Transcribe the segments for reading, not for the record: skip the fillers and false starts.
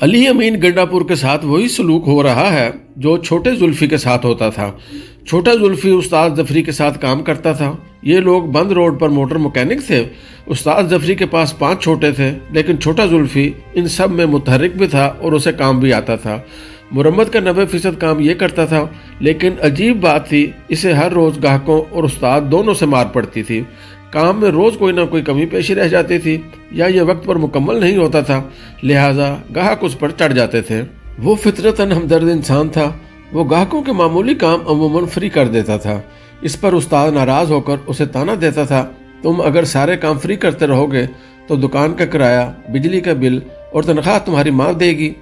अली अमीन गंडापुर के साथ वही सलूक हो रहा है जो छोटे जुल्फी के साथ होता था। छोटा जुल्फी उस्ताद जफरी के साथ काम करता था। ये लोग बंद रोड पर मोटर मैकेनिक थे। उस्ताद जफरी के पास 5 छोटे थे, लेकिन छोटा जुल्फी इन सब में मुतहरिक भी था और उसे काम भी आता था। मुरम्मत का 90% काम ये करता था, लेकिन अजीब बात थी, इसे हर रोज़ ग्राहकों और उस्ताद दोनों से मार पड़ती थी। काम में रोज़ कोई ना कोई कमी पेशी रह जाती थी या ये वक्त पर मुकम्मल नहीं होता था, लिहाजा ग्राहक उस पर चढ़ जाते थे। वो फितरतन हमदर्द इंसान था। वो ग्राहकों के मामूली काम अमूमन फ्री कर देता था। इस पर उस्ताद नाराज़ होकर उसे ताना देता था, तुम अगर सारे काम फ्री करते रहोगे तो दुकान का किराया, बिजली का बिल और तनख्वाह तुम्हारी माँ देगी।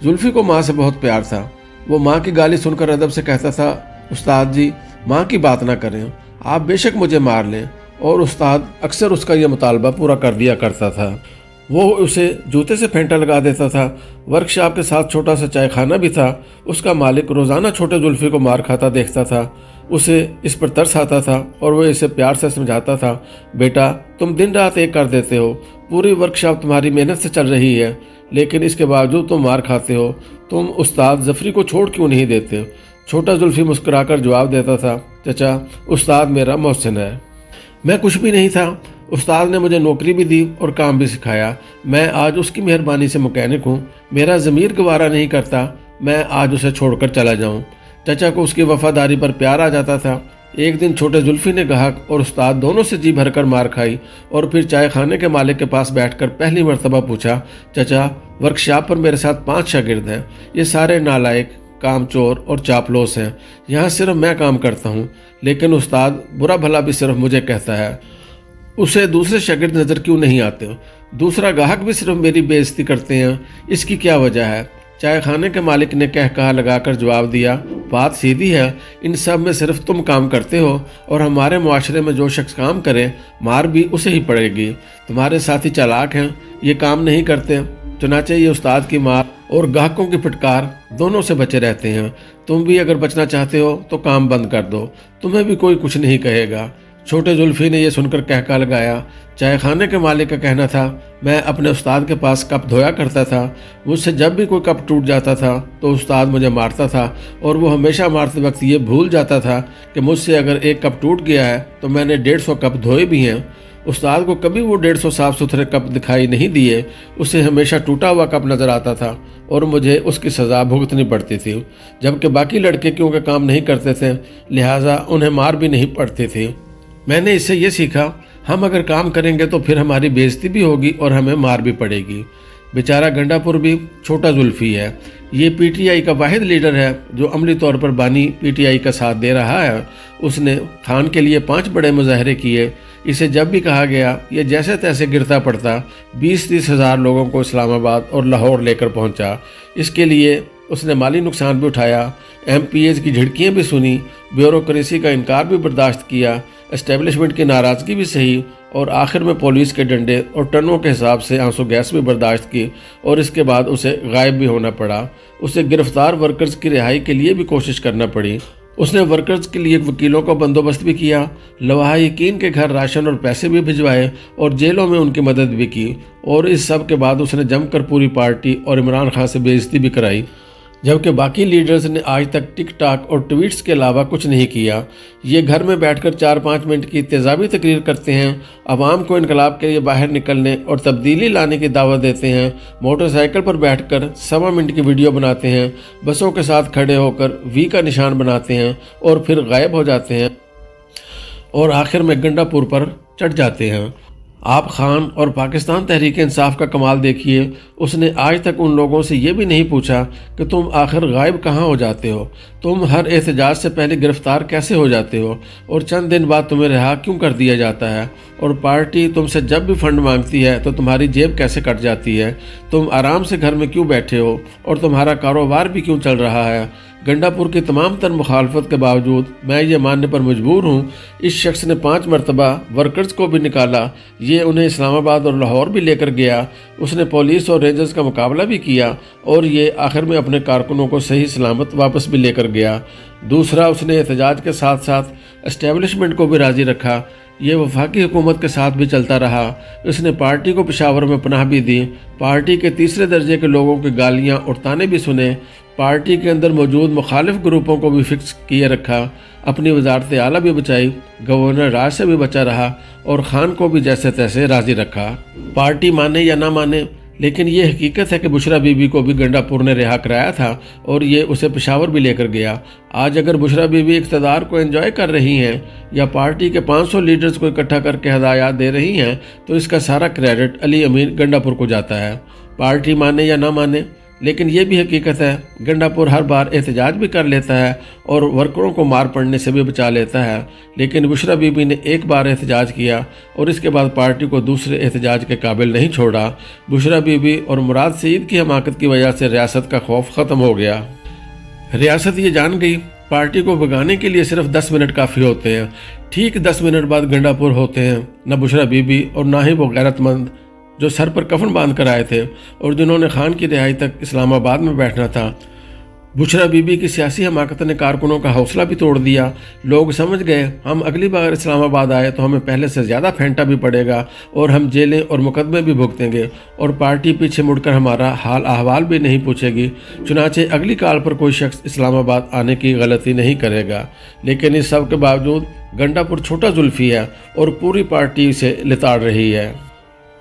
जुल्फी को माँ से बहुत प्यार था। वो माँ की गाली सुनकर अदब से कहता था, उस्ताद जी माँ की बात ना करें, आप बेशक मुझे मार लें। और उस्ताद अक्सर उसका यह मुतालबा पूरा कर दिया करता था। वो उसे जूते से फेंटा लगा देता था। वर्कशॉप के साथ छोटा सा चाय खाना भी था। उसका मालिक रोज़ाना छोटे जुल्फी को मार खाता देखता था। उसे इस पर तरस आता था और वो इसे प्यार से समझाता था, बेटा तुम दिन रात एक कर देते हो, पूरी वर्कशॉप तुम्हारी मेहनत से चल रही है, लेकिन इसके बावजूद तुम मार खाते हो। तुम उस्ताद जफरी को छोड़ क्यों नहीं देते? छोटा जुल्फी मुस्कुराकर जवाब देता था, चचा उस्ताद मेरा मोहसिन है, मैं कुछ भी नहीं था। उस्ताद ने मुझे नौकरी भी दी और काम भी सिखाया। मैं आज उसकी मेहरबानी से मैकेनिक हूँ। मेरा ज़मीर गवारा नहीं करता मैं आज उसे छोड़कर चला जाऊँ। चचा को उसकी वफादारी पर प्यार आ जाता था। एक दिन छोटे जुल्फी ने ग्राहक और उस्ताद दोनों से जी भरकर मार खाई और फिर चाय खाने के मालिक के पास बैठकर पहली मर्तबा पूछा, चचा वर्कशॉप पर मेरे साथ 5 शागिर्द हैं, ये सारे नालायक, कामचोर और चापलोस हैं। यहाँ सिर्फ मैं काम करता हूँ, लेकिन उस्ताद बुरा भला भी सिर्फ मुझे कहता है। उसे दूसरे शागिर्द नज़र क्यों नहीं आते? दूसरा ग्राहक भी सिर्फ मेरी बेइज्जती करते हैं, इसकी क्या वजह है? चाय खाने के मालिक ने कह कहा लगाकर जवाब दिया, बात सीधी है, इन सब में सिर्फ तुम काम करते हो और हमारे मुआशरे में जो शख्स काम करे मार भी उसे ही पड़ेगी। तुम्हारे साथी चालाक हैं, ये काम नहीं करते, चुनाचे ये उस्ताद की मार और ग्राहकों की फटकार दोनों से बचे रहते हैं। तुम भी अगर बचना चाहते हो तो काम बंद कर दो, तुम्हें भी कोई कुछ नहीं कहेगा। छोटे जुल्फी ने यह सुनकर कहका लगाया। चाय खाने के मालिक का कहना था, मैं अपने उस्ताद के पास कप धोया करता था। मुझसे जब भी कोई कप टूट जाता था तो उस्ताद मुझे मारता था और वो हमेशा मारते वक्त ये भूल जाता था कि मुझसे अगर एक कप टूट गया है तो मैंने 150 कप धोए भी हैं। उस्ताद को कभी वो 150 साफ़ सुथरे कप दिखाई नहीं दिए, उसे हमेशा टूटा हुआ कप नज़र आता था और मुझे उसकी सज़ा भुगतनी पड़ती थी। जबकि बाकी लड़के क्योंकि काम नहीं करते थे, लिहाजा उन्हें मार भी नहीं पड़ती थी। मैंने इससे ये सीखा, हम अगर काम करेंगे तो फिर हमारी बेइज्जती भी होगी और हमें मार भी पड़ेगी। बेचारा गंडापुर भी छोटा जुल्फी है। ये पीटीआई का वाहिद लीडर है जो अमली तौर पर बानी पीटीआई का साथ दे रहा है। उसने खान के लिए 5 बड़े मुजाहरे किए। इसे जब भी कहा गया ये जैसे तैसे गिरता पड़ता 20-30 हज़ार लोगों को इस्लामाबाद और लाहौर लेकर पहुंचा। इसके लिए उसने माली नुकसान भी उठाया, एमपीएस की झिड़कियाँ भी सुनी, ब्यूरोक्रेसी का इनकार भी बर्दाश्त किया, एस्टेब्लिशमेंट की नाराज़गी भी सही और आखिर में पुलिस के डंडे और टनों के हिसाब से आंसू गैस भी बर्दाश्त की और इसके बाद उसे गायब भी होना पड़ा। उसे गिरफ्तार वर्कर्स की रिहाई के लिए भी कोशिश करना पड़ी। उसने वर्कर्स के लिए वकीलों का बंदोबस्त भी किया, लवाहिकीन के घर राशन और पैसे भी भिजवाए और जेलों में उनकी मदद भी की। और इस सब के बाद उसने जमकर पूरी पार्टी और इमरान खान से बेइज्जती भी कराई, जबकि बाकी लीडर्स ने आज तक टिक टाक और ट्वीट्स के अलावा कुछ नहीं किया। ये घर में बैठकर 4-5 मिनट की तेज़ाबी तकरीर करते हैं, अवाम को इनकलाब के लिए बाहर निकलने और तब्दीली लाने की दावत देते हैं, मोटरसाइकिल पर बैठकर 1.25 मिनट की वीडियो बनाते हैं, बसों के साथ खड़े होकर वी का निशान बनाते हैं और फिर गायब हो जाते हैं और आखिर में गंडापुर पर चढ़ जाते हैं। आप खान और पाकिस्तान तहरीक इंसाफ का कमाल देखिए, उसने आज तक उन लोगों से ये भी नहीं पूछा कि तुम आखिर गायब कहाँ हो जाते हो, तुम हर एहतजाज से पहले गिरफ्तार कैसे हो जाते हो और चंद दिन बाद तुम्हें रिहा क्यों कर दिया जाता है, और पार्टी तुमसे जब भी फंड मांगती है तो तुम्हारी जेब कैसे कट जाती है, तुम आराम से घर में क्यों बैठे हो और तुम्हारा कारोबार भी क्यों चल रहा है। गंडापुर की तमाम तर मुखालफत के बावजूद मैं ये मानने पर मजबूर हूँ, इस शख्स ने 5 मरतबा वर्कर्स को भी निकाला, ये उन्हें इस्लामाबाद और लाहौर भी लेकर गया, उसने पुलिस और रेंजर्स का मुकाबला भी किया और ये आखिर में अपने कारकुनों को सही सलामत वापस भी लेकर गया। दूसरा, उसने एहतजाज के साथ साथ एस्टेब्लिशमेंट को भी राज़ी रखा। یہ وفاقی حکومت کے ساتھ بھی چلتا رہا۔ اس نے پارٹی کو پشاور میں پناہ بھی دی، پارٹی کے تیسرے درجے کے لوگوں کی گالیاں اور طعنے بھی سنے، پارٹی کے اندر موجود مخالف گروپوں کو بھی فکس کیے رکھا، اپنی وزارت اعلیٰ بھی بچائی، گورنر راج سے بھی بچا رہا اور خان کو بھی جیسے تیسے راضی رکھا۔ پارٹی مانے یا نہ مانے، لیکن یہ حقیقت ہے کہ بشرا بی بی کو بھی گنڈا پور نے رہا کرایا تھا اور یہ اسے پشاور بھی لے کر گیا۔ آج اگر بشرا بی بی اقتدار کو انجوائے کر رہی ہیں یا پارٹی کے 500 لیڈرز کو اکٹھا کر کے ہدایات دے رہی ہیں تو اس کا سارا کریڈٹ علی امین گنڈا پور کو جاتا ہے، پارٹی مانے یا نہ مانے۔ لیکن یہ بھی حقیقت ہے گنڈا پور ہر بار احتجاج بھی کر لیتا ہے اور ورکروں کو مار پڑنے سے بھی بچا لیتا ہے، لیکن بشرا بی بی نے ایک بار احتجاج کیا اور اس کے بعد پارٹی کو دوسرے احتجاج کے قابل نہیں چھوڑا۔ بشرا بی بی اور مراد سعید کی حماقت کی وجہ سے ریاست کا خوف ختم ہو گیا۔ ریاست یہ جان گئی پارٹی کو بھگانے کے لیے صرف 10 منٹ کافی ہوتے ہیں۔ ٹھیک 10 منٹ بعد گنڈا پور ہوتے ہیں، نہ بشرا بی بی اور نہ ہی وہ غیرت مند جو سر پر کفن باندھ کر آئے تھے اور جنہوں نے خان کی رہائی تک اسلام آباد میں بیٹھنا تھا۔ بشرا بی بی کی سیاسی حماقت نے کارکنوں کا حوصلہ بھی توڑ دیا۔ لوگ سمجھ گئے ہم اگلی بار اسلام آباد آئے تو ہمیں پہلے سے زیادہ پھینٹا بھی پڑے گا اور ہم جیلیں اور مقدمے بھی بھگتیں گے اور پارٹی پیچھے مڑ کر ہمارا حال احوال بھی نہیں پوچھے گی۔ چنانچہ اگلی کال پر کوئی شخص اسلام آباد آنے کی غلطی نہیں کرے گا۔ لیکن اس سب کے باوجود گنڈا پور چھوٹا زلفی ہے اور پوری پارٹی اسے لتاڑ رہی ہے۔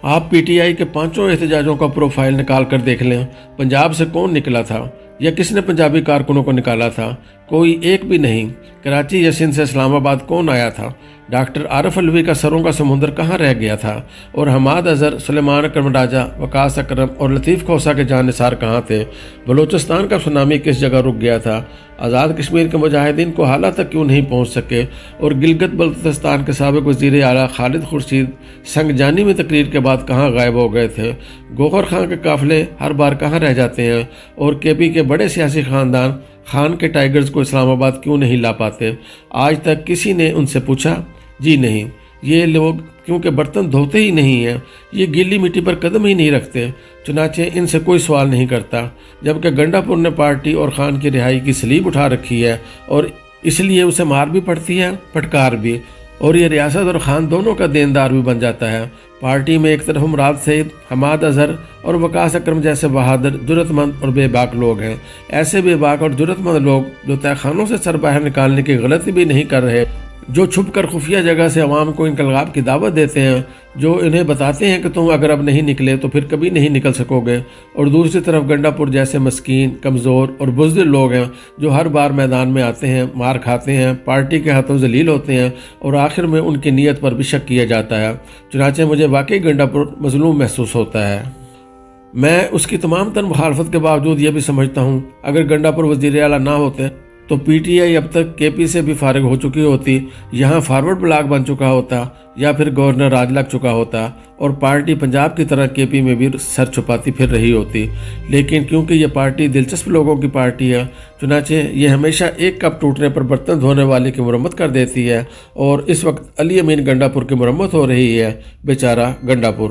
آپ پی ٹی آئی کے 5 احتجاجوں کا پروفائل نکال کر دیکھ لیں، پنجاب سے کون نکلا تھا یا کس نے پنجابی کارکنوں کو نکالا تھا؟ کوئی ایک بھی نہیں۔ کراچی یا سندھ سے اسلام آباد کون آیا تھا؟ ڈاکٹر عارف علوی کا سروں کا سمندر کہاں رہ گیا تھا؟ اور حماد اظہر، سلیمان اکرم راجہ، وقاص اکرم اور لطیف کھوسہ کے جان نثار کہاں تھے؟ بلوچستان کا سونامی کس جگہ رک گیا تھا؟ آزاد کشمیر کے مجاہدین کو حالہ تک کیوں نہیں پہنچ سکے؟ اور گلگت بلتستان کے سابق وزیر اعلیٰ خالد خورشید سنگ جانی میں تقریر کے بعد کہاں غائب ہو گئے تھے؟ گوہر خان کے قافلے ہر بار کہاں رہ جاتے ہیں؟ اور کے پی کے بڑے سیاسی خاندان خان کے ٹائیگرز کو اسلام آباد کیوں نہیں لا پاتے؟ آج تک کسی نے ان سے پوچھا؟ جی نہیں۔ یہ لوگ کیونکہ برتن دھوتے ہی نہیں ہیں، یہ گیلی مٹی پر قدم ہی نہیں رکھتے، چنانچہ ان سے کوئی سوال نہیں کرتا۔ جبکہ گنڈا پور نے پارٹی اور خان کی رہائی کی سلیب اٹھا رکھی ہے اور اس لیے اسے مار بھی پڑتی ہے، پھٹکار بھی، اور یہ ریاست اور خان دونوں کا دیندار بھی بن جاتا ہے۔ پارٹی میں ایک طرف مراد سعید، حماد اظہر اور وقاص اکرم جیسے بہادر، جرأت مند اور بے باک لوگ ہیں۔ ایسے بے باک اور جرأت مند لوگ جو تہہ خانوں سے سر باہر نکالنے کی غلطی بھی نہیں کر رہے، جو چھپ کر خفیہ جگہ سے عوام کو انقلاب کی دعوت دیتے ہیں، جو انہیں بتاتے ہیں کہ تم اگر اب نہیں نکلے تو پھر کبھی نہیں نکل سکو گے، اور دوسری طرف گنڈا پور جیسے مسکین، کمزور اور بزدل لوگ ہیں جو ہر بار میدان میں آتے ہیں، مار کھاتے ہیں، پارٹی کے ہاتھوں ذلیل ہوتے ہیں اور آخر میں ان کی نیت پر بھی شک کیا جاتا ہے۔ چنانچہ مجھے واقعی گنڈا پور مظلوم محسوس ہوتا ہے۔ میں اس کی تمام تر مخالفت کے باوجود یہ بھی سمجھتا ہوں اگر گنڈا پور وزیر اعلیٰ نہ ہوتے تو پی ٹی آئی اب تک کے پی سے بھی فارغ ہو چکی ہوتی، یہاں فارورڈ بلاک بن چکا ہوتا یا پھر گورنر راج لگ چکا ہوتا اور پارٹی پنجاب کی طرح کے پی میں بھی سر چھپاتی پھر رہی ہوتی۔ لیکن کیونکہ یہ پارٹی دلچسپ لوگوں کی پارٹی ہے، چنانچہ یہ ہمیشہ ایک کپ ٹوٹنے پر برتن دھونے والے کی مرمت کر دیتی ہے، اور اس وقت علی امین گنڈا پور کی مرمت ہو رہی ہے، بیچارہ گنڈا پور۔